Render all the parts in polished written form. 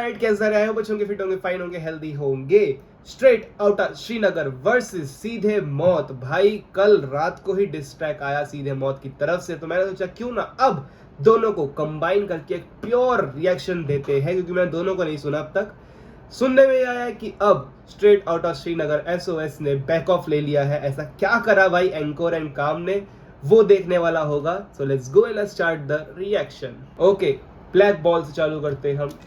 Night कैसा रहा है? बच्चों के फिट होंगे, फाइन होंगे, हेल्दी होंगे। स्ट्रेट आउटा श्रीनगर वर्सेस सीधे मौत। भाई कल रात को ही डिस्ट्रैक आया सीधे मौत की तरफ से, तो मैंने सोचा क्यों ना अब दोनों को कंबाइन करके एक प्योर रिएक्शन देते हैं, क्योंकि मैंने दोनों को नहीं सुना अब तक। सुनने में आया है कि अब straight out of Srinagar SOS ने बैक ऑफ ले लिया है। ऐसा क्या करा भाई एंकोर एंड काम ने, वो देखने वाला होगा। So let's go and start the reaction. Okay, black ball से चालू करते हैं हम।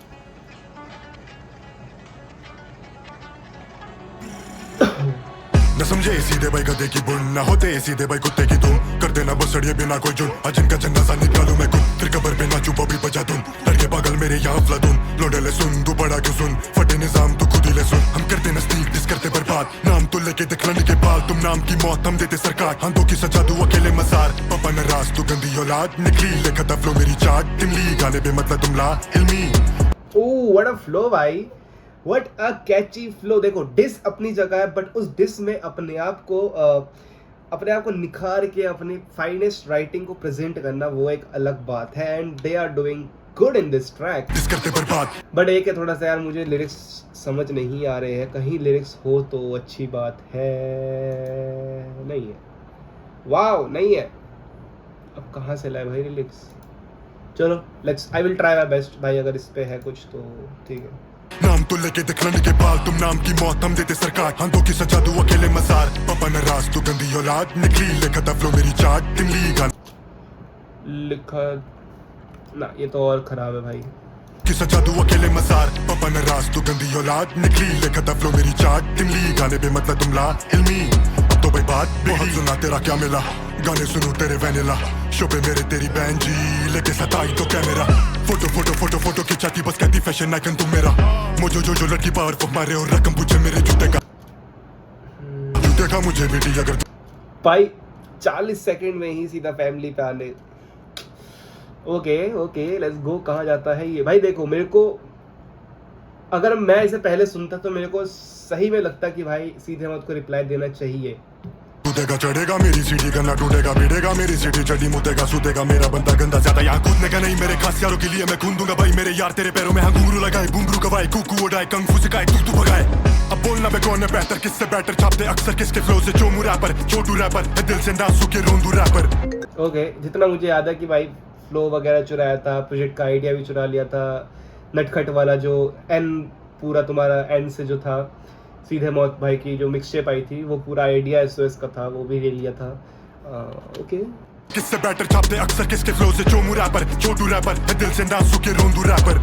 न समझे सीधे भाई गधे की बुन, ना होते सीधे भाई कुत्ते की तुम, कर देना बसड़िए बिना कोई जुन, आज इनका चंगा सा निकालू मैं कुन, फिर कबर पे नाचू बॉबी बजा दूं, लड़के पागल मेरे यहाँ फ्लदूं, लोडे सुन तू बड़ा क्यों सुन, फटे निजाम तू खुद ही ले सुन, हम करते नस्तीक डिस करते बर्बाद, नाम तो लेके दिखलाने के बाल, तुम नाम की मौत हम देते सरकार, हाथों की सजा दू अकेले मजार, पापा नाराज तू गंदी औलाद, निकली लेखा फ्लो मेरी चाट, टिमली गाने पे मतलब तुम ला इल्मी। ओह व्हाट अ फ्लो भाई, व्हाट अ कैची फ्लो। देखो डिस अपनी जगह है, बट उस डिस में अपने आप को निखार के अपनी फाइनेस्ट राइटिंग को प्रेजेंट करना वो एक अलग बात है, and they are doing good in this track. But एक है थोड़ा सा यार, मुझे लिरिक्स समझ नहीं आ रहे हैं, कहीं लिरिक्स हो तो अच्छी बात है। नहीं है, वाओ नहीं है, अब कहाँ से लाए भाई लिरिक्स। चलो let's, I will try my best भाई, अगर इस पे है कुछ तो ठीक है। नाम तो लेके दिखलाने के बाल, तुम नाम की मौत हम देते सरकार, हाथों की सजा दू अकेले मजार, पापा नाराज तू गंदी औलाद, निकली लेखा फ्लो मेरी चाट, टिमली गाने लिखा ना, ये तो और खराब है भाई। की सजा दू अकेले मजार, पापा नाराज तू गंदी औलाद, निकली लेखा फ्लो मेरी चाट, टिमली गाने पे मतलब तुम ला इल्मी। अब तो भाई बात बहुत सुना, तेरा क्या मिला, गाने सुनू तेरे वैनिला, शो पे मेरे तेरी बहन जी, लेके सताई तो camera, photo photo photo photo खिंचाती बस कहती फैशन आइकन तू मेरा, मुझे जो लड़की पावर फक मारे और रकम पूछे मेरे जूते का मुझे बेटी अगर भाई 40 सेकंड में ही सीधा फैमिली पे आने। Okay let's go. कहाँ जाता है ये भाई? देखो मेरे को, अगर मैं इसे पहले सुनता तो मेरे को सही में लगता कि भाई सीधे मौत को रिप्लाई देना चाहिए। टूटेगा चढ़ेगा मेरी सीढ़ी, गन्ना टूटेगा भिड़ेगा मेरी सीढ़ी, चढ़ी मुतेगा सूतेगा मेरा बंदा गंदा, ज्यादा यहाँ कूदने का नहीं, मेरे खास यारों के लिए मैं खून दूंगा भाई, मेरे यार तेरे पैरों में हाँ घुंघरू लगाए, घुंघरू गवाए, कुकू उड़ाए, कंगफू सिखाए, तू भगाए, अब बोलना बे कौन है बेहतर, किससे बेटर छापते अक्सर किसके फ्लो से, चोमू रैपर छोटू रैपर है, दिल से डांसू के रोंदू रैपर। ओके, जितना मुझे याद है कि भाई फ्लो वगैरह चुराया था, प्रोजेक्ट का आइडिया भी चुरा लिया था, नटखट वाला जो एन पूरा तुम्हारा एन से जो था, सीधे मौत भाई की जो मिक्सटेप आई थी वो पूरा आइडिया एसओएस का था, वो भी ले लिया था। ओके, किससे बेटर छापते अक्सर किसके फ्लो से, चोमू रैपर छोटू रैपर है, दिल से डांसू के रोंदू रैपर।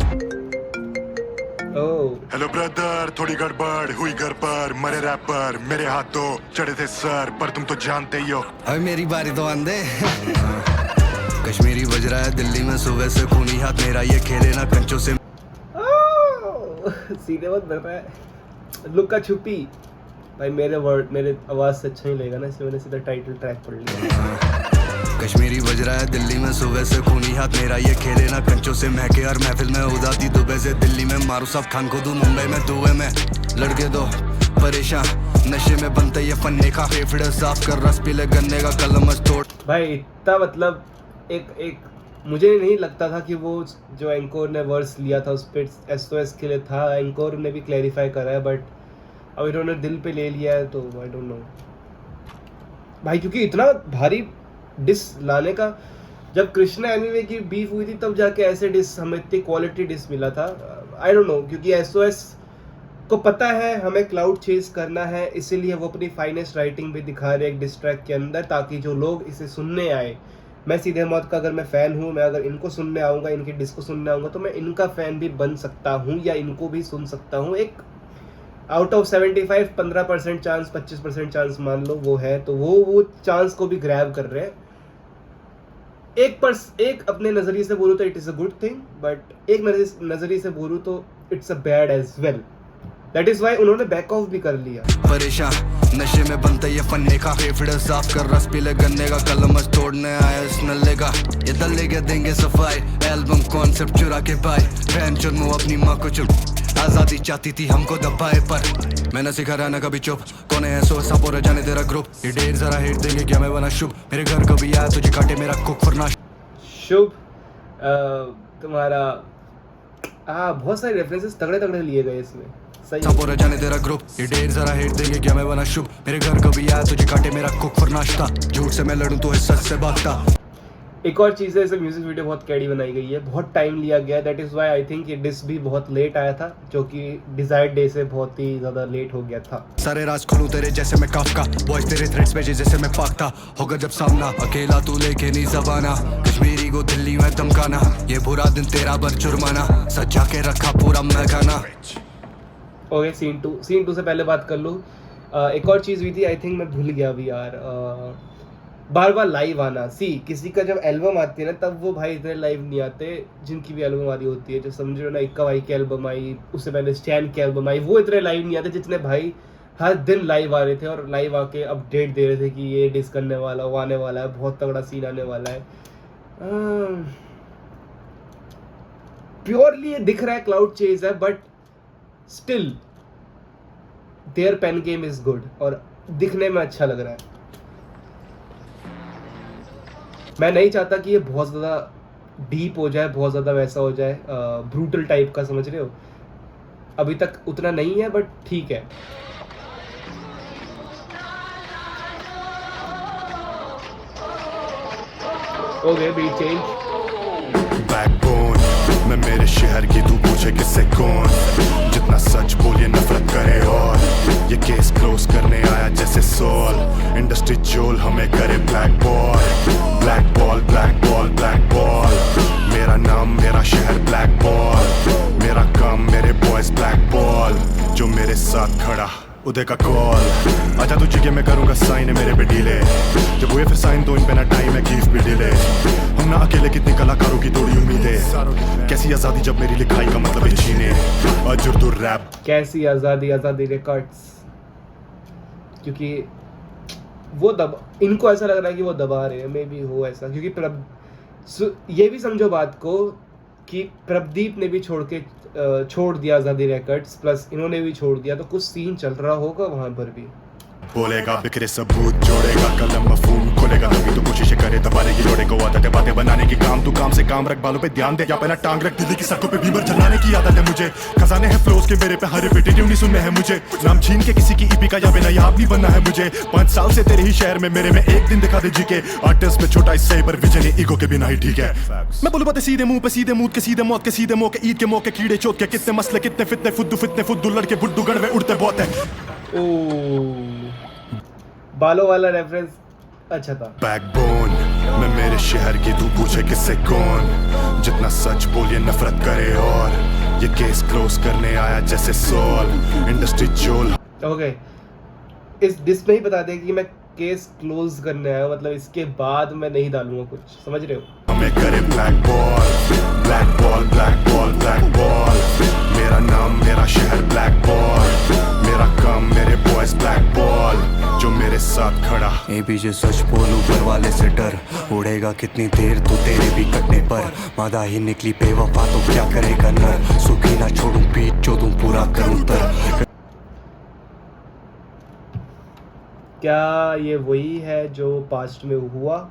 हेलो ब्रदर, थोड़ी गड़बड़ हुई घर पर, मरे रैपर मेरे हाथों चढ़े थे सर, पर तुम तो जानते ही हो। अभी मेरी बारी तो आंदे। कश्मीरी बज रहा है दिल्ली में सुबह से, खूनी हाथ मेरा ये खेले ना कंचों से। सीधे मौत बढ़ रहा है, लुक्का छुपी भाई, मेरे वर्ड मेरे आवाज से अच्छा ही लगेगा ना, इसलिए मैंने सीधा टाइटल ट्रैक पढ़ लिया। कश्मीरी बज रहा है दिल्ली में सुबह से, खूनी हाथ मेरा ये खेले ना कंचों से, महके और महफिल में उदाती दुबई से, दिल्ली में मारू सब खान को दूं, मुंबई में दुबई में लड़के दो परेशान, नशे में बनता ये फन्ने का, फेफड़े साफ कर रस पीले गन्ने का, कलम तोड़ भाई इतना मतलब एक मुझे नहीं लगता था कि वो जो एंकोर ने वर्स लिया था उस पर एसओएस के लिए था, एंकोर ने भी क्लैरिफाई करा है, बट अब इन्होंने दिल पे ले लिया है तो आई डोंट नो भाई, क्योंकि इतना भारी डिस लाने का, जब कृष्णा एमिवे की बीफ हुई थी तब जाके ऐसे डिस हमें इतनी क्वालिटी डिस मिला था। आई डोंट नो, क्योंकि एसओएस को पता है हमें क्लाउड चेज करना है, इसीलिए वो अपनी फाइनेस्ट राइटिंग भी दिखा रहे एक डिस ट्रैक के अंदर, ताकि जो लोग इसे सुनने आए, मैं सीधे मौत का अगर मैं फ़ैन हूँ, मैं अगर इनको सुनने आऊँगा, इनकी डिस को सुनने आऊँगा, तो मैं इनका फ़ैन भी बन सकता हूँ या इनको भी सुन सकता हूँ। एक आउट ऑफ 75 15% चांस, 25% चांस मान लो वो है, तो वो चांस को भी ग्रैब कर रहे हैं। एक अपने नज़रिए से बोलूँ तो it is a good thing, but एक नज़रिए से बोलूँ तो it's a bad as well. That is why उन्होंने बैक ऑफ भी कर लिया। परेशान नशे में बनता ये फन्ने का, फेफड़े साफ कर रस पीले गन्ने का, कलम तोड़ने आया इस नल्ले का, ये दल्ले के देंगे सफाई, एल्बम कॉन्सेप्ट चुरा के पाए, बहन चुनू अपनी माँ को चुप, आजादी चाहती थी हमको दबाए, पर मैंने सिखा रहना कभी चुप, कौन है सो सपोरे जाने तेरा ग्रुप, ये ढेर जरा हिट देंगे क्या मैं बना शुभ, मेरे घर कभी आया तुझे काटे मेरा कुक फरना शुभ। तुम्हारा बहुत सारे रेफरेंसेस तगड़े तगड़े लिए गए इसमें, सही है। सापोरा जाने तेरा ग्रुप ये ढेर जरा हेट देंगे क्या मैं बना शुभ मेरे घर कभी आया तुझे काटे मेरा कुक फॉर नाश्ता झूठ से मैं लड़ूं तो सच से भागता एक और चीज़ है, इसे म्यूजिक वीडियो बहुत कैडी बनाई गई है, बहुत टाइम लिया गया, that is why I think ये डिस्क भी बहुत लेट आया था, जो कि डिजायर्ड डे से बहुत ही ज़्यादा लेट हो गया था। सारे राज खोलूं तेरे जैसे मैं काफका वॉइस तेरे थ्रेड्स भेजे जैसे मैं पाकता होगा जब सामना अकेला तू लेके नहीं जबाना कश्मीरी को दिल्ली में धमकाना ये बुरा दिन तेरा बर जुर्माना सजा के रखा पूरा मैखाना। ओके, सीन टू से पहले बात कर लूँ। एक और चीज़ हुई थी, आई थिंक मैं भूल गया अभी यार, बार बार लाइव आना। किसी का जब एल्बम आती है ना तब वो भाई इतने लाइव नहीं आते, जिनकी भी एल्बम आ रही होती है, जो समझो ना इक्का भाई की एल्बम आई, उससे पहले स्टैन की एल्बम आई, वो इतने लाइव नहीं आते जितने भाई हर दिन लाइव आ रहे थे और लाइव आके अपडेट दे रहे थे कि ये डिस्क करने वाला, वो आने वाला है, बहुत तगड़ा सीन आने वाला है। प्योरली ये दिख रहा है क्लाउड चेज है, but still there pen game is good और दिखने में अच्छा लग रहा है। मैं नहीं चाहता कि ये बहुत ज़्यादा डीप हो जाए, बहुत ज़्यादा वैसा हो जाए, ब्रूटल टाइप का, समझ रहे हो। अभी तक उतना नहीं है बट ठीक है। Okay, beat change. बैकबोन मैं मेरे शहर की तू पूछे किससे कौन जितना सच बोलिए नफरत करे और ये केस क्लोज करने आया जैसे सोल इंडस्ट्री चोल हमें करे black ball black ball black ball black ball मेरा नाम मेरा शहर ब्लैक बॉल मेरा काम मेरे बॉयज ब्लैक बॉल जो मेरे साथ खड़ा उदय का कॉल आजा तुझे के मैं करूंगा साइन है मेरे पे डीले जब हुए फिर साइन तो इन पे ना टाइम है गिफ्ट भी डिले हम ना अकेले कितने कलाकारों की तोड़ी उम्मीदें कैसी आजादी जब मेरी लिखाई का मतलब है छीने अजुर्दुर रैप कैसी आज़ादी, आज़ादी रिकॉर्ड्स, क्योंकि वो इनको ऐसा लग रहा है कि वो दबा रहे हैं, मे बी हो ऐसा, क्योंकि ये भी समझो बात को कि प्रदीप ने भी छोड़ दिया आज़ादी रिकॉर्ड्स, प्लस इन्होंने भी छोड़ दिया, तो कुछ सीन चल रहा होगा वहाँ पर भी। बोलेगा बिखरे सबूत जोड़ेगा कलम मफहूम खोलेगा तभी तो कोशिश करे दबाने की लोड़े को आदत है बातें बनाने की काम तू काम से काम रख बालों पे ध्यान दे या पहला टांग रख दिल्ली की सड़कों पे बीमर चलाने की आदत है मुझे खजाने हैं फ्लोज के मेरे पे हर रिपीटेटिव नहीं सुनने हैं मुझे नाम छीन के किसी की ईपी का या बिना याद नहीं बनना है मुझे 5 साल से तेरे ही शहर में मेरे में एक दिन दिखा दे जी के आर्टिस्ट में छोटा इससे पर विजन ईगो के बिना ही ठीक है मैं बोलूं बातें सीधे मुंह पे सीधे मूड के सीधे मौत के सीधे मौके ईद के मौके कीड़े चोट के कितने मसले कितने फितने फुद्दू लड़के बुड्डू गड़वे उड़ते बहुत है ओ बालों वाला रेफरेंस अच्छा था। बैकबोन मैं मेरे शहर की तू पूछे किससे कौन जितना सच बोलिए नफरत करे और ये केस क्लोज करने आया जैसे सोल इंडस्ट्री चोल। ओके, इस डिस्क में ही बता दें कि मैं केस क्लोज करने आया, मतलब इसके बाद मैं नहीं डालूंगा कुछ, समझ रहे हो। हमें करे black ball black ball black ball black ball मेरा नाम मेरा शहर ब्लैक बॉल मेरा काम मेरे बॉयज ब्लैक बॉल जो मेरे साथ खड़ा ए पीछे सच बोलूं पर वाले से डर उड़ेगा कितनी देर तू तेरे भी कटने पर मादा ही निकली बेवफा तो क्या करेगा नर सुखी ना छोड़ूं पीठ जो दूं पूरा करूं तर। क्या ये वही है जो पास्ट में हुआ?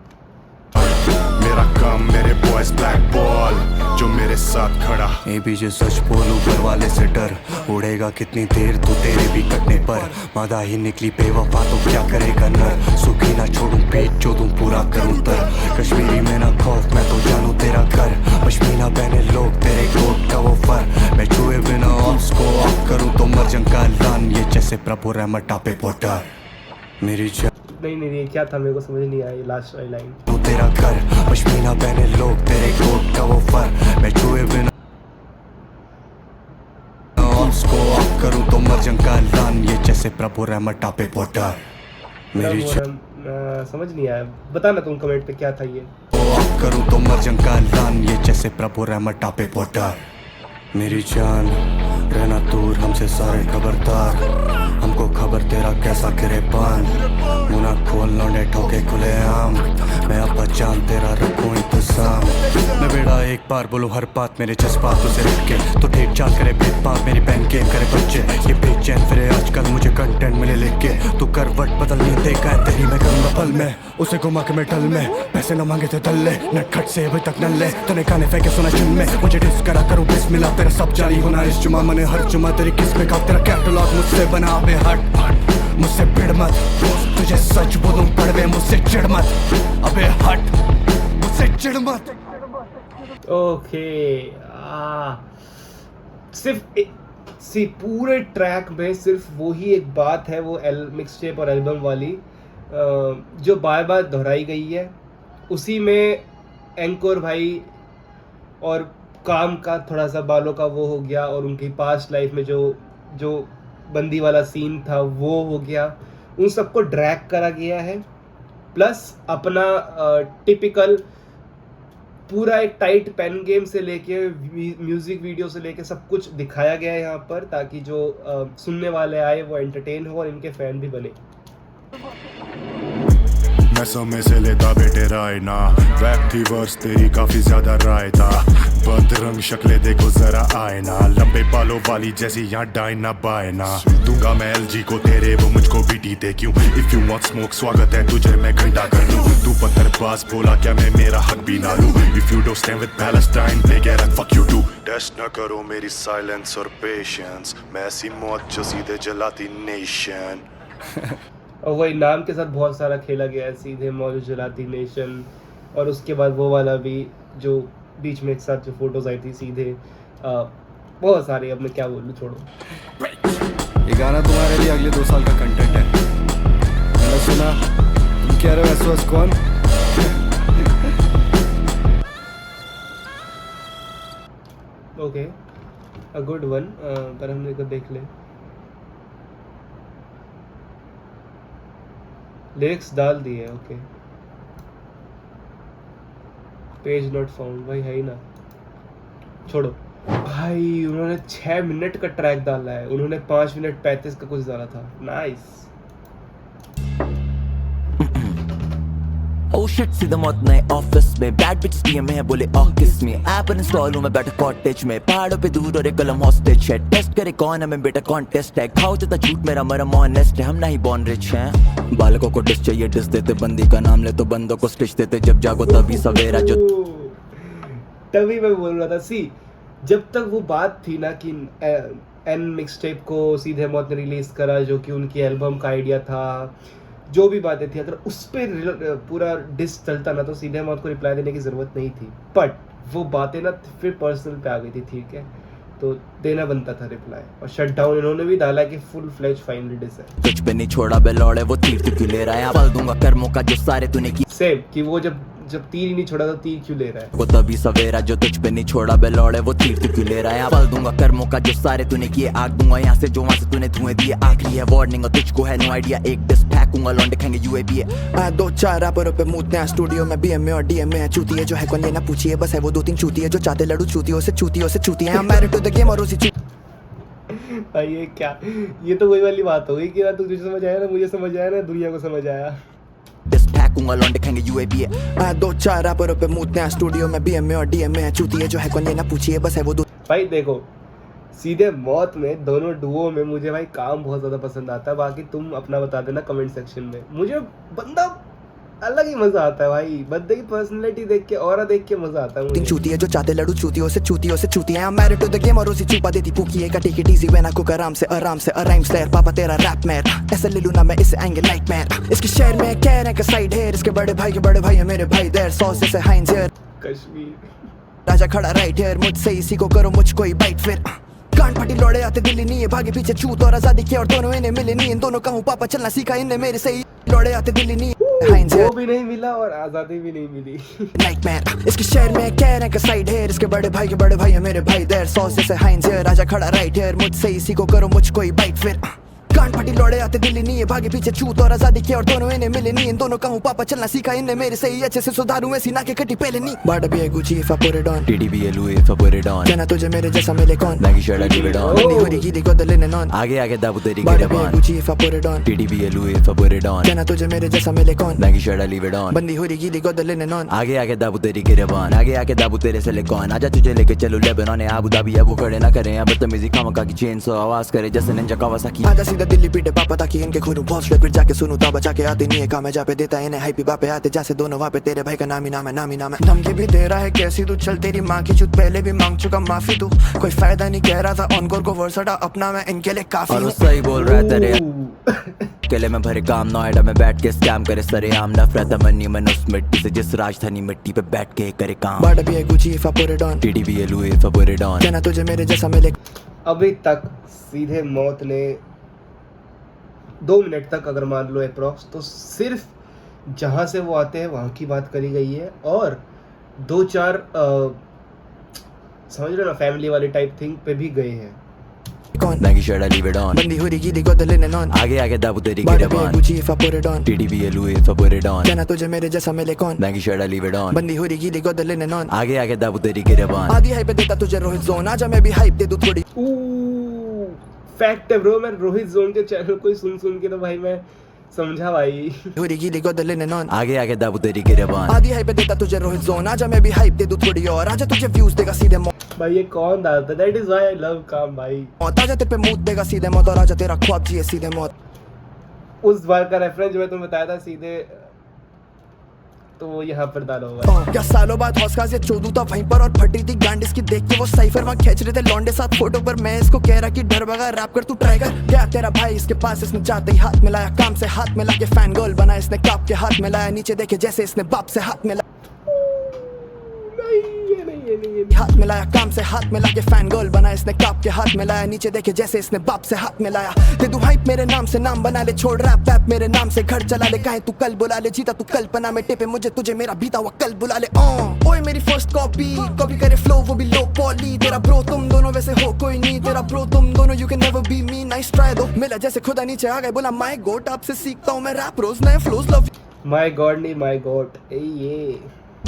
मेरा काम मेरे बॉयज ब्लैक बॉल जो मेरे साथ खड़ा ए पीछे सच बोलूं पर वाले से डर उड़ेगा कितनी देर तू तेरे भी कटने पर मादा ही निकली बेवफा तो क्या करेगा नर सुखी ना छोड़ूं पीठ जो दूं पूरा करूं तर कश्मीरी में ना खौफ मैं तो जानूं तेरा घर पश्मीना पहने लोग तेरे कोट का वो फर मैं छुए बिना ऑप्स को ऑफ करूं तो मर जंग का ऐलान ये जैसे प्रभु रहमत टापे पोटर मेरी नहीं ये क्या था, मेरे को समझ नहीं आई लास्ट वाली लाइन। तू तेरा घर पश्मीना पहने लोग तेरे कोट का वो फर मैं छुए बिना ऑप्स को ऑफ करूं तो मर जंग का ऐलान ये जैसे प्रभु रहमत टापे पोटर मेरी समझ नहीं आया, बताना तुम कमेंट पे क्या था ये। ऑफ करूं तो मर जंग का ऐलान ये जैसे प्रभु रहमत टापे पोटर मेरी जान रहना दूर हमसे सारे खबरदार हमको खबर तेरा कैसा गिरे पान मुना खोल लौंडे ठोके खुले आम मैं अब जान तेरा रखूं इंतजाम मैं बेड़ा एक बार बोलूं हर बात मेरे जज्बात उसे रख के तो ठीक चाल करे भेदभाव मेरी बहन गेम करे बच्चे ये चैन फिरे आजकल मुझे कंटेंट मिले लिख के तू करवट बदलने देखा है तेरी मैं करूंगा पल में उसे घुमा के मैं टल में पैसे न मांगे थे दल्ले नटखट से अभी तक नल्ले तने गाने फेंके सुना जिन में मुझे डिस करा करूं बिस्मिल्लाह तेरा सब जारी होना इस जुमा मने हर जुमा तेरी किस में का तेरा कैटलॉग मुझसे बना बे हट मुझसे भिड़ मत तुझे सच बोलूं पड़वे मुझसे चिढ़ मत अबे हट मुझसे चिढ़ मत ओके सी पूरे ट्रैक में सिर्फ वो ही एक बात है, वो मिक्स टेप और एल्बम वाली जो बार बार दोहराई गई है। उसी में एंकोर भाई और काम का थोड़ा सा बालों का वो हो गया, और उनकी पास्ट लाइफ में जो बंदी वाला सीन था वो हो गया, उन सबको ड्रैग करा गया है। प्लस अपना टिपिकल पूरा एक टाइट पेन गेम से लेके म्यूजिक वीडियो से लेके सब कुछ दिखाया गया है यहाँ पर, ताकि जो सुनने वाले आए वो एंटरटेन हो और इनके फैन भी बने। मैं समय से लेता बेटे राय ना रैप थी वर्स तेरी काफी ज्यादा राय था बदरंग शक्लें देखो जरा आए ना लंबे बालों वाली जैसी यहाँ डाइन ना बाय ना दूंगा मैं एलजी को तेरे वो मुझको बीटी दे क्यों इफ यू वांट स्मोक स्वागत है तुझे मैं घंटा कर दूं तू पत्थरबाज बोला क्या मैं मेरा हक भी ना लूं if you don't stand with Palestine beggar fuck you to test न करो मेरी साइलेंस और पेशेंस मैं ऐसी मौत जो सीधे जलाती नेशन। और वही नाम के साथ बहुत सारा खेला गया है, सीधे मौज जलाती नेशन, और उसके बाद वो वाला भी जो बीच में एक साथ जो फोटोज आई थी सीधे, बहुत सारे, अब मैं क्या बोलूँ, छोड़ो। ये गाना तुम्हारे लिए अगले 2 साल का कंटेंट है। मैंने सुना तुम कह रहे हो एसओएस कौन? ओके, अ गुड वन, पर हमने को देख ले। लिरिक्स डाल दिए, ओके। पेज नॉट फाउंड, भाई है ही ना, छोड़ो। भाई उन्होंने 6 मिनट का ट्रैक डाला है, उन्होंने 5 मिनट 35 का कुछ डाला था। नाइस। Oh shit, सीधा मौत नए ऑफिस में बैड बिच डीएम है बोले ऑफ किस में ऐप इंस्टॉल हूं मैं बैठा कॉटेज में पहाड़ों पे दूर और एक कलम हॉस्टेज है टेस्ट करे कौन है मैं बेटा कॉन्टेस्ट है खाओ जितना झूठ मेरा मरम ऑनेस्ट है हम नहीं बॉर्न रिच हैं बालकों को डिस चाहिए डिस देते बंदी का नाम ले तो बंदों को स्टिच देते जब जागो तभी सवेरा जो तभी मैं बोल रहा था सी जब तक वो बात थी ना कि एन मिक्स टेप को सीधे मौत ने रिलीज करा जो कि उनकी एल्बम का आइडिया था जो भी बातें थी अगर उस पर पूरा डिस चलता ना तो सीधे मौत को रिप्लाई देने की ज़रूरत नहीं थी बट वो बातें ना फिर पर्सनल पे आ गई थी ठीक है तो देना बनता था रिप्लाई और शट डाउन इन्होंने भी डाला कि फुल फ्लेज फाइनल डिस है कुछ पे नहीं छोड़ा बे लौड़े वो तीर क्यों ले रहा है पल दूंगा कर्मों का जो सारे तूने की सेम कि वो जब तीर ही नहीं छोड़ा तो तीर क्यों ले रहा है वो तभी सवेरा जो तुझ पे नहीं छोड़ा बे लौड़े वो तीर क्यों ले रहा है पल दूंगा कर्मों का जो सारे तूने किए आग दूंगा यहाँ से जो वहाँ से तूने धुएं दिए आखिरी है वार्निंग और तुझको है नो आइडिया एक डिस फेंकूंगा लौंडे खाएंगे यूएबी है 2-4 रैपरों पे मूतने हैं स्टूडियो में बीएम में और डीएम में है चूती है जो है कौन ये ना पूछिए बस है वो 2-3 चूती है जो चाहते लड़ू चूतियों से चूती है मैरिड टू द गेम और उसी भाई ये क्या ये तो वही वाली बात हो गई कि ना तुझे समझ आया ना मुझे समझ आया ना दुनिया को समझ आया डिस फेंकूंगा लौंडे खाएंगे यूएबी है 2-4 रैपरों पे मूतने हैं स्टूडियो में बीएम में और डीएम में है चूती है जो है कौन ये ना पूछिए बस है वो भाई देखो सीधे मौत में दोनों डुओ में मुझे भाई काम बहुत ज़्यादा पसंद आता है बाकी तुम अपना बता देना कमेंट सेक्शन में मुझे बंदा अलग ही मजा आता है भाई बंदे की पर्सनालिटी देख के और देख के मजा आता है मुझे चूती है जो चाहते लड़ू चूतियों से चूती है मैरिड टू द गेम और उसी चुपा देती पुकी है take it easy when I cook आराम से राइम स्लेयर पापा तेरा रैप मैर ऐसे ले लूं ना मैं इसे आएंगे नाइटमेयर इसके शहर में कह रहे हैं कि साइड है इसके बड़े भाई है मेरे भाई देयर सॉस जैसे हाइंज हियर कश्मीर राजा खड़ा राइट हियर मुझसे इसी को करो मुझको ही बाइट फिर कांड फटी लौड़े आते दिल्ली नहीं है भागे पीछे चूत और आजादी की और दोनों इन्हें मिले नहीं इन दोनों कहूं पापा चलना सीखा इनने मेरे से ही लौड़े आते दिल्ली नहीं वो भी नहीं मिला और आजादी भी नहीं मिली नाइटमेयर इसके शहर में कह रहे हैं कि साइड है इसके बड़े भाई है मेरे भाई देयर सॉस जैसे हाइंज हियर राजा खड़ा राइट हियर मुझसे इसी को करो मुझको ही बाइट फिर गांड फटी लौड़े आते दिल्ली नहीं है भागे पीछे छूत और आजादी के और दोनों इन्हें मिले नहीं इन दोनों कहूँ पापा चलना सीखा इनने मेरे से ही अच्छे से सुधारू ऐसी ना के कटी पहले नहीं बाड़ा भी है Gucci if I put it on TDBLU if I put it on कहना तुझे मेरे जैसा मिले कौन Maggie shirt I leave it on बंदी हो रही गीली को दलेने नॉन आगे आगे दाबू तेरी बाड़ा भी है गिरबान Gucci if I put it on TDBLU if I put it on कहना तुझे मेरे जैसा मिले कौन Maggie shirt I leave it on बंदी हो रही गीली को दलेने नॉन आगे आगे दाबू तेरी गिरबान आगे आगे दाबू तेरे सिलिकॉन आजा तुझे लेके चलो लेबनान है अबू धाबी है वो खड़े ना करें अब बदतमीजी खामखा की चेन सो आवाज करे जैसे निंजा कावासाकी आजा सीधा दिल्ली पीटे पापा ताकि इनके खून बहुत फिर जाके सुनूं तब बचा के आते नहीं है काम है जा पे देता इन्हें हाइपी बापे आते जैसे दोनों वहाँ पे तेरे भाई का नाम ही नाम है धमकी भी दे रहा है कैसी तू चल तेरी माँ की चुत पहले भी मांग चुका माफी तू कोई फायदा नहीं कह रहा था ऑनकोर को वर्सड़ा अपना मैं इनके लिए काफी और वो हूँ सही बोल रहा है तेरे अकेले में भरे काम नोएडा में बैठ के स्कैम करे सरे आम नफरत मनी मन उस मिट्टी से जिस राजधानी मिट्टी पे बैठ के करे काम बाड़ा भी है Gucci if I put it on TDBLU if I put it on कहना तुझे मेरे जैसा मिले अभी तक सीधे मौत ने 2 मिनट तक अगर मान लो अप्रॉक्स तो सिर्फ जहाँ से वो आते हैं वहाँ की बात करी गई है और 2-4 समझ रहे ना फैमिली वाली टाइप थिंग पे भी गए हैं कौन Maggie shirt I leave it on बंदी हो रही गीली को दलेने नॉन आगे आगे दाबू तेरी बाड़ा भी है गिरबान Gucci if I put it on TDBLU if I put it on कहना तुझे मेरे जैसा मिले कौन Maggie shirt I leave it on बंदी हो रही गीली को दलेने नॉन आगे आगे दाबू तेरी गिरबान आधी हाइप पे देता तुझे रोहित जोन आजा मैं भी हाइप दे दूं थोड़ी फैक्ट है ब्रो मैं रोहित जोन के चैनल को ही सुन के तो भाई मैं समझा भाई हो रही गीली को दलेने नॉन आगे आगे दाबू तेरी गिरबान आधी हाइप पे देता तुझे रोहित जोन आजा मैं भी हाइप दे दूं थोड़ी और आजा तुझे व्यूज देगा सीधे भाई ये कौन डालता है that is why I love काम भाई मौत आजा तेरे पे मूत देगा सीधे मौत और आजा तेरा ख्वाब जिए सीधे मौत उस बार का रेफरेंस जो मैं तुम्हें बताया था सीधे तो वो यहाँ पर डाला हुआ क्या सालों बाद हौसला से चोदू था वहीं पर और फटी थी गांड इसकी देख के वो साइफर वहाँ खींच रहे थे लौंडे साथ फोटो पर मैं इसको कह रहा कि डर भगा रैप कर तू ट्राई कर क्या तेरा भाई इसके पास इसने जाते ही हाथ मिलाया काम से हाथ मिला के फैन गर्ल बना इसने काप के हाथ मिलाया नीचे देखे जैसे इसने बाप से हाथ मिलाया हाथ मिलाया काम से हाथ मिला के फैन गर्ल बना इसने काप के हाथ मिलाया नीचे देखे जैसे इसने बाप से हाथ मिलाया दे दूं हाइप मेरे नाम से नाम बना ले छोड़ रैप वैप मेरे नाम से घर चला ले काहे तू कल बुला ले जीता तू कल्पना में टेपे मुझे तुझे मेरा बीता हुआ कल बुला ले ओए मेरी फर्स्ट कॉपी करे फ्लो वो भी लो पॉली तेरा ब्रो तुम दोनों वैसे हो कोई नहीं तेरा ब्रो तुम दोनों you can never be me nice try दो मिला जैसे खुदा नीचे आ गए बोला माय गॉड आपसे सीखता हूं मैं रैप रोज नए फ्लोज लव माय गॉड नहीं माय गॉड ये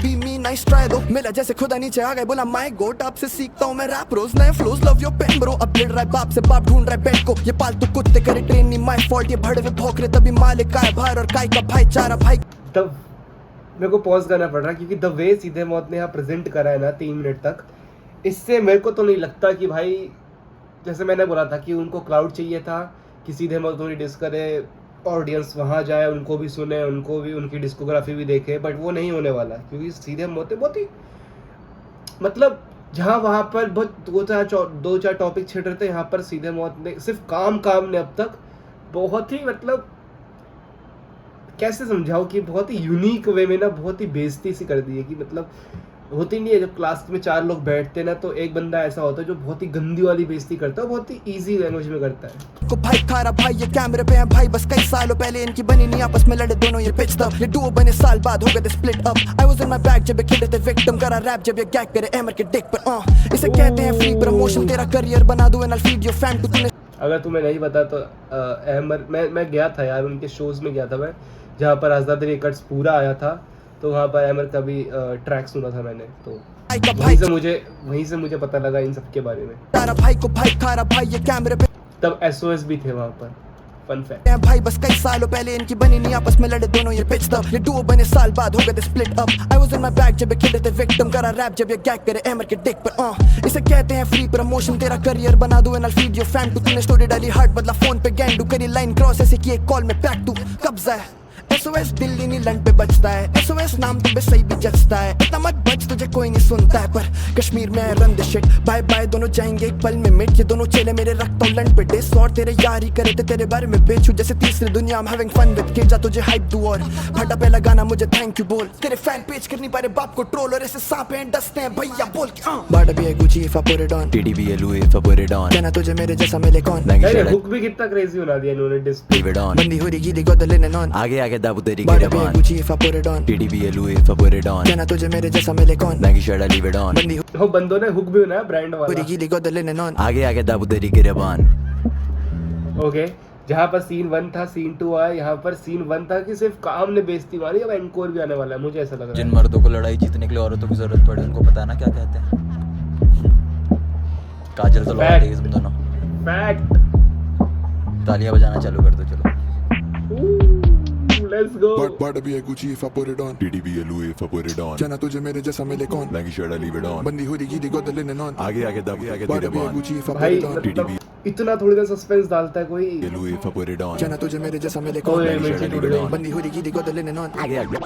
बी मी नाइस ट्राई दो मिला जैसे खुदा नीचे आ गए बोला माय गॉड आपसे सीखता हूं मैं रैप रोज नए flows love your pen bro अब भिड़ रहा है बाप से बाप ढूंढ रहा है बेड को ये पालतू कुत्ते करे ट्रेन नहीं माय फॉल्ट ये भड़वे भौंक रहे तभी मालिक का है बाहर और काय का भाईचारा भाई तब मेरे को पॉज करना पड़ रहा क्योंकि द वे सीधे मौत ने यहाँ प्रेजेंट करा है ना 3 मिनट तक इससे मेरे को तो नहीं लगता कि भाई जैसे मैंने बोला था कि उनको क्राउड चाहिए था कि सीधे मौत थोड़ी डिस करे ऑडियंस वहाँ जाए उनको भी सुने उनको भी उनकी डिस्कोग्राफी भी देखे बट वो नहीं होने वाला क्योंकि सीधे मौत बहुत ही मतलब जहाँ वहाँ पर बहुत 2-4 टॉपिक छिड़ रहे थे यहाँ पर सीधे मौत ने सिर्फ काम ने अब तक बहुत ही मतलब कैसे समझाओ कि बहुत ही यूनिक वे में ना बहुत ही बेइज्जती सी कर दी है कि मतलब होती नहीं है जब क्लास में 4 लोग बैठते ना तो एक बंदा ऐसा होता है जो बहुत ही गंदी वाली बेइज्जती करता है बहुत ही इजी लैंग्वेज में करता है को भाई खारा भाई ये कैमरे पे हैं भाई बस कई सालों पहले इनकी बनी नहीं आपस में लड़े दोनों ये पिच तब ये डुओ बने साल बाद हो गए थे split up I was in my bag जब ये खेले थे विक्टिम करा रैप जब ये गैग करे एमर के डिक पर इसे कहते हैं फ्री प्रमोशन तेरा करियर बना दूं and I feed your fan too तूने अगर तुम्हें नहीं पता तो अहमर मैं गया था यार उनके शोज़ में गया था मैं जहाँ पर आज़ाद रिकॉर्ड्स पूरा आया था तो वहाँ पर अहमर का भी ट्रैक सुना था मैंने तो वहीं से मुझे पता लगा इन सब के बारे में तारा भाई को भाई खारा भाई ये कैमरे पे तब SOS भी थे वहाँ पर फन फैक्ट भाई बस कई सालों पहले इनकी बनी नहीं आपस में लड़े दोनों ये पिच तब ये डुओ बने साल बाद हो गए थे split up I was in my bag जब ये खेले थे विक्टिम करा रैप जब ये गैग करे एमर के डिक पर इसे कहते हैं फ्री प्रमोशन तेरा करियर बना दूं and I feed your fan too तूने स्टोरी डाली हार्ट बदला फोन पे गैंग डू करी लाइन क्रॉस ऐसे की एक कॉल में पैक टू कब्जा है SOS दिल्ली नी लन पे बचता है SOS नाम तो सही भी जचता है इतना मत बच तुझे कोई नहीं सुनता है पर कश्मीर में run the shit bye bye दोनों जाएंगे एक पल में मिट ये दोनों चेले मेरे रखता हूं लन पे डिस और तेरे यारी करे थे तेरे बारे में बेचू जैसे तीसरी दुनिया में हैविंग फन विद किड्स तुझे हाइप दू और फटा पहला गाना मुझे थैंक यू बोल तेरे फैन पेज करनी पारे बाप को ट्रोल और ऐसे सांप हैं डसते हैं भैया बोल के बाड़ा भी है Gucci if I put it on TDBLU if I put it on कहना तुझे मेरे जैसा मिले कौन Maggie shirt I हुक भी कितना क्रेजी बना दिया इन्होंने डिस्प्ले leave it on बंदी हो रही गीली गोद लेने नॉन आगे आगे दाबू तेरी बाड़ा भी है गिरबान Gucci if I put it on TDBLU if I put it on कहना तुझे मेरे जैसा मिले कौन Maggie shirt I leave it on बंदी वो बंदों ने हुक भी बनाया ब्रांड हो वाला रही गीली गोद लेने नॉन आगे आगे दाबू तेरी गिरबान ओके जहाँ पर सीन 1 था सीन 2 आया, यहाँ पर सीन 1 था कि सिर्फ काम ने बेइज्जती मारी, अब एंकोर भी आने वाला है, मुझे ऐसा लग रहा जिन है। मर्दों को लड़ाई जीतने के लिए औरतों की जरूरत पड़े उनको पता है ना क्या कहते हैं। काजल तो लौट गई तुम दोनों। फैक्ट। तालियां बजाना चालू कर दो चलो। Let's go. But be a Gucci if I put it on. TDB Louis if I put it on. जाना तुझे मेरे जैसा मिले कौन? Lanky shirt I leave it on. बंदी हुई की दिखो दिल ने on. आगे आगे दब आगे तेरे बॉन. Gucci if I put भाई it on. मतलब TDB इतना थोड़ी देर सस्पेंस डालता है कोई। Louis if I put it on. जाना तुझे मेरे जैसा मिले ओए, कौन? Lanky मिर्ची shirt I टूट leave it गई। on. बंदी हुई की दिखो दिल ने on. आगे आगे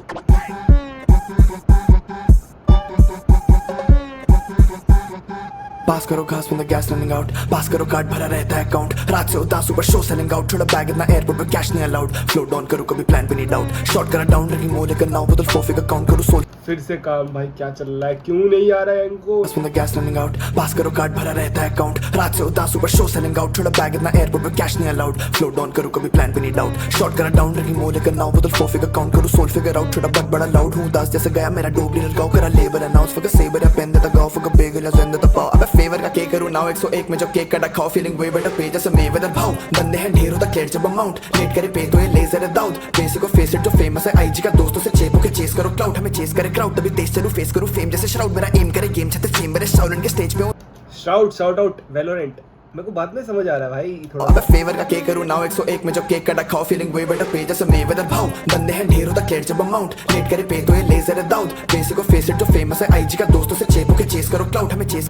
पास करो घास when the gas running out, पास करो कार्ड भरा रहता है अकाउंट, रात से उदास सुबह शो सेलिंग आउट, छोड़ा बैग इतना एयरपोर्ट पे कैश नहीं अलाउड, फ्लो डाउन करो कभी प्लान पे नहीं डाउट, शॉर्ट करा डाउन रखी मोह लेकर नाउ बदल 4 फिगर काउंट करो सोल। फिर से काम भाई क्या चल रहा है, क्यों नहीं आ रहा है anchor? when the gas running out, पास करो कार्ड भरा रहता है अकाउंट, रात से उदास सुबह शो सेलिंग आउट, छोड़ा बैग इतना एयरपोर्ट पे कैश नहीं अलाउड, फ्लो डाउन करो कभी प्लान पे नहीं डाउट, शॉर्ट करा डाउन रखी मोह लेकर नाउ बदल 4 फिगर काउंट करो सोल फिगर आउट, छोड़ा बट बड़ा लाउड हूं उदास जैसे गया मेरा डोगरी लड़काओ करा लेबर अनाउंस फॉर सेवर या पेन देता गाओ फॉर बेगल या जेंद द पाव, अबे फेवर का केक करूं नाउ 101 में जब केक कटा खाओ फीलिंग वे बेटर पे जैसे मेवेदर भाव, बंदे हैं ढेरों द क्लेट जब अमाउंट लेट करे पे तो ये लेजर है Dawood, basic of face it जो फेमस है आईजी का दोस्तों से चेप होके चेस करो क्लाउड, हमें चेस करे क्राउड तभी तेज चलूं फेस करूं फेम जैसे श्राउड, मेरा एम करे गेम छते चेंबर है शाउलन के स्टेज पे हूं, शाउट आउट वैलोरेंट। मेरे को बाद में समझ आ रहा है भाई थोड़ा। अबे फेवर का केक करूं नाउ 101 में जब केक कटा खाओ फीलिंग वे बेटर पे जैसे मेवेदर भाव, बंदे हैं ढेरों द क्लेट जब अमाउंट लेट करे पे तो ये लेजर है Dawood, basic of face it जो फेमस है आईजी का दोस्तों से चेप होके चेस करो क्लाउड, हमें चेस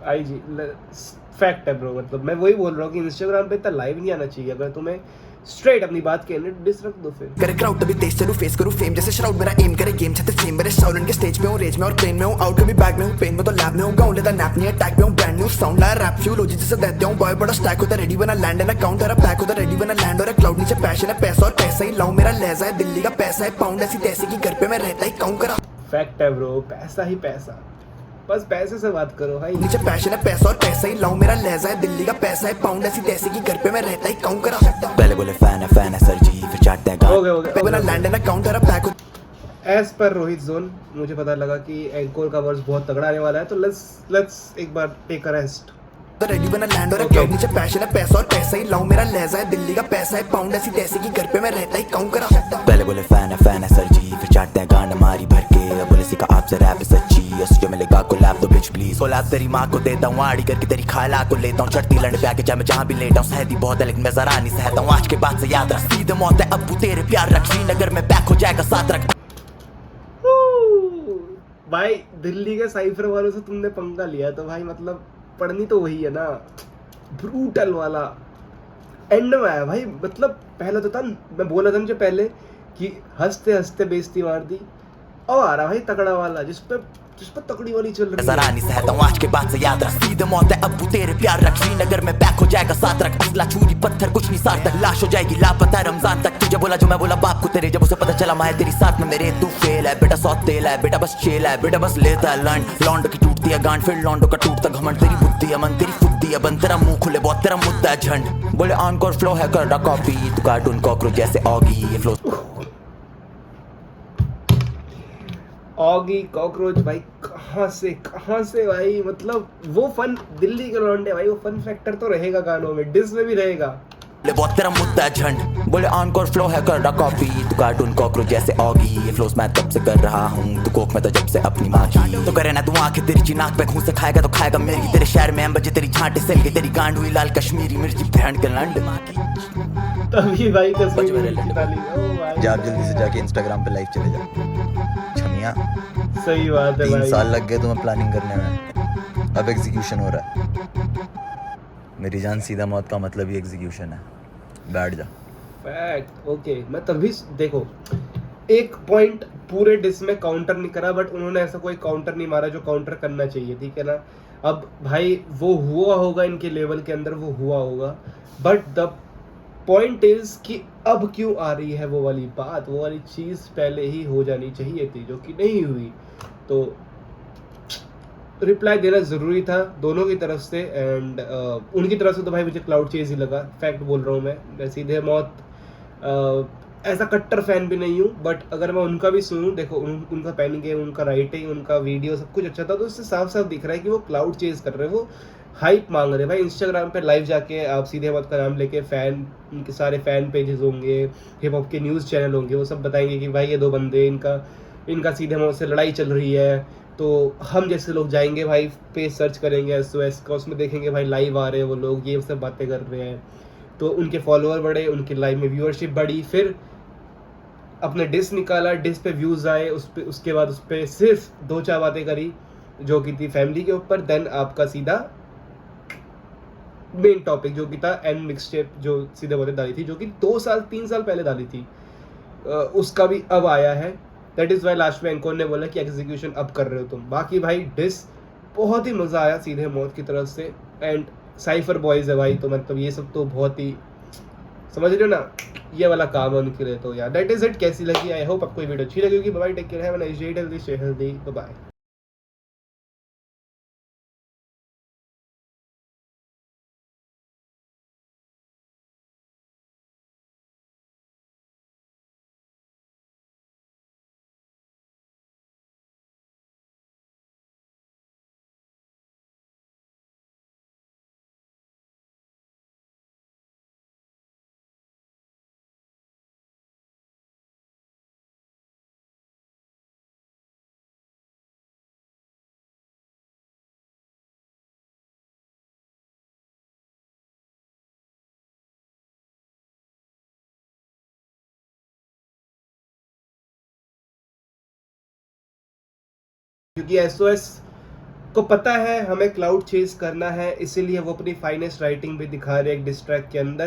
आईजी फैक्ट है ब्रो, मतलब मैं वही बोल रहा हूँ कि इंस्टाग्राम पे इतना लाइव नहीं आना चाहिए, अगर तुम्हें स्ट्रेट अपनी बात कहनी डिस रख दो फिर। करे क्राउड तभी तेज चलूं फेस करूं फेम जैसे श्राउड, मेरा एम करे गेम छते चेंबर है शाउलन के स्टेज पे हूं रेज में और प्लेन में हूं आउट कभी बैग में हूं पेन में तो लैब में हूं गाउन लेता नैप नहीं अटैक में हूं ब्रांड न्यू साउंड लाया रैप फ्यूल ओजी जैसे देते हूं बॉय बड़ा स्टैक होता रेडी बना लैंड एंड अकाउंट है पैक होता रेडी बना लैंड और क्लाउड नीचे पैशन है पैसा और पैसा ही लाऊं मेरा लहजा है दिल्ली का पैसा है पाउंड ऐसी तैसी की घर पे मैं रहता ही काउंट करा, फैक्ट है ब्रो, पैसा ही पैसा, बस पैसे से बात करो भाई। नीचे पैशन है पैसा और पैसा ही लाऊं मेरा लहजा है दिल्ली का पैसा है पाउंड ऐसी तैसी की घर पे मैं रहता ही काउंट करा, पहले बोले फैन है सर जी, फिर चाटते हैं हो गए पे बना लैंड एंड अकाउंट है पैक एज पर रोहित जोन मुझे पता लगा कि एंकोर का वर्स बहुत तगड़ा आने वाला है, तो लेट्स एक बार टेक अ रेस्ट। रेडी बना लैंड और क्लाउड नीचे पैशन है पैसा और पैसा ही लाऊं मेरा लहजा है दिल्ली का पैसा है पाउंड ऐसी तैसी की घर पे मैं रहता ही काउंट करा, पहले बोले फैन है सर जी, फिर चाटते हैं गांड मारी भर के, अब बोले सीखा आपसे रैप सच्ची, जो मिलेगा कोलैब तो बिच प्लीज, कोलैब तेरी माँ को देता हूँ आड़ी करके तेरी खाला को लेता हूँ, चढ़ती लंड पे आके चाहे मैं जहाँ भी लेटा हूँ, सहती बहुत है लेकिन मैं जरा नहीं सहता हूँ, आज के बाद से याद रख सीधे मौत है अब्बू तेरे प्यार रख, श्रीनगर में पैक हो जाएगा साथ रख। भाई दिल्ली के साइफर वालों से तुमने पंगा लिया तो भाई मतलब पढ़नी तो वही है ना, ब्रूटल वाला एंड में आया भाई, मतलब पहले तो था मैं बोला था मुझे पहले कि हंसते हंसते बेइज्जती मार दी, और आ रहा भाई तगड़ा वाला जिस पे तकड़ी वाली चल रही जरा नहीं सहता हूँ आज के बाद से याद रख, सीधे मौत है अब्बू तेरे प्यार रख, श्रीनगर में पैक हो जाएगा साथ रख, असला छुरी पत्थर कुछ नहीं सार्थक, लाश हो जाएगी लापता रमजान तक, तुझे बोला जो मैं बोला बाप को तेरे, जब उसे पता चला मैं तेरी साथ में मेरे, तू फेल है बेटा सौ तेल है बेटा बस चेल है बेटा बस लेता है लंड, लौंडो की टूटती है गांड फिर लौंडो का टूटता घमंड, तेरी बुद्धि है मन तेरी फुद्दी है बन, तेरा मुंह खुले बहुत तेरा मुद्दा है झंड, बोले ऑनकोर फ्लो है कर रहा कॉपी, तू कार्टून कॉकरोच जैसे ऑगी, ये फ्लो ऑगी कॉकरोच भाई कहाँ से भाई, मतलब वो फन दिल्ली के लौंडे भाई, वो फन फैक्टर तो रहेगा गानों में, डिस में भी रहेगा, बोले बहुत तेरा मुद्दा है झंड, बोले ऑनकोर फ्लो है कर रहा कॉपी, तू कार्टून कॉकरोच जैसे ऑगी, ये फ्लोस मैं तब से कर रहा हूँ, तू कोक में तो जब से अपनी माँ की, तो करे ना तू आंखें तेरी चिनाक पे घूं से खाएगा तो खाएगा मेरी, तेरे शहर में बजे तेरी झांटे सेल गई, तेरी गांड हुई लाल कश्मीरी मिर्ची भैंड के लंड, तभी भाई बच मेरे कश्मीरी लंडे। डाली, ओ भाई जा जल्दी से जाके इंस्टाग्राम पे लाइव चले जा छमिया, सही बात है 3 भाई। साल लग गए तुम्हें प्लानिंग करने में, अब एग्जीक्यूशन हो रहा है, मेरी जान सीधा मौत का मतलब ही एग्जीक्यूशन है, बैठ जा। फैक्ट ओके, मैं तभी देखो एक पॉइंट पूरे डिस में काउंटर नहीं करा, बट उन्होंने ऐसा कोई काउंटर नहीं मारा जो काउंटर करना चाहिए, ठीक है ना। अब भाई वो हुआ होगा इनके लेवल के अंदर, वो हुआ होगा, बट द पॉइंट इज कि अब क्यों आ रही है वो वाली बात, वो वाली चीज़ पहले ही हो जानी चाहिए थी जो कि नहीं हुई, तो रिप्लाई देना ज़रूरी था दोनों की तरफ से, एंड उनकी तरफ से तो भाई मुझे क्लाउड चेज ही लगा, फैक्ट बोल रहा हूँ मैं सीधे मौत ऐसा कट्टर फैन भी नहीं हूँ, बट अगर मैं उनका भी सुनूँ, देखो उनका पैनिंग है, उनका राइटिंग, उनका वीडियो सब कुछ अच्छा था, तो उससे साफ साफ दिख रहा है कि वो क्लाउड चेज कर रहे हैं, वो हाइप मांग रहे हैं भाई। इंस्टाग्राम पे लाइव जाके आप सीधे मौत का नाम लेके फैन, उनके सारे फैन पेजेस होंगे, हिप हॉप के न्यूज़ चैनल होंगे, वो सब बताएंगे कि भाई ये दो बंदे, इनका सीधे मौत से लड़ाई चल रही है। तो हम जैसे लोग जाएंगे भाई, पेज सर्च करेंगे SOS का, उसमें देखेंगे भाई लाइव आ रहे हैं वो लोग, ये सब बातें कर रहे हैं, तो उनके फॉलोअर बढ़े, उनकी लाइव में व्यूअरशिप बढ़ी, फिर अपने डिस निकाला, डिस पे व्यूज़ आए, उसके बाद उस पर सिर्फ 2-4 बातें करी जो कि थी फैमिली के ऊपर, देन आपका सीधा मेन टॉपिक जो कि था एंड मिक्सटेप, जो सीधे बोले डाली थी, जो कि 2-3 साल पहले डाली थी, उसका भी अब आया है। दैट इज़ वाई लास्ट में एंकोर ने बोला कि एग्जीक्यूशन अब कर रहे हो तुम। बाकी भाई डिस बहुत ही मज़ा आया सीधे मौत की तरफ से, एंड साइफर बॉयज़ है भाई, तो मतलब ये सब तो बहुत ही, समझ रहे हो ना, ये वाला काम है उनके लिए। तो यार दैट इज़ इट। कैसी लगी? आई होप आपको ये वीडियो अच्छी लगी होगी। Bye, take care, have a nice day, healthy, stay healthy, bye. क्योंकि SOS को पता है हमें क्लाउड चेज करना है, इसीलिए वो अपनी फाइनेस्ट राइटिंग भी दिखा रहे हैं एक डिस ट्रैक के अंदर।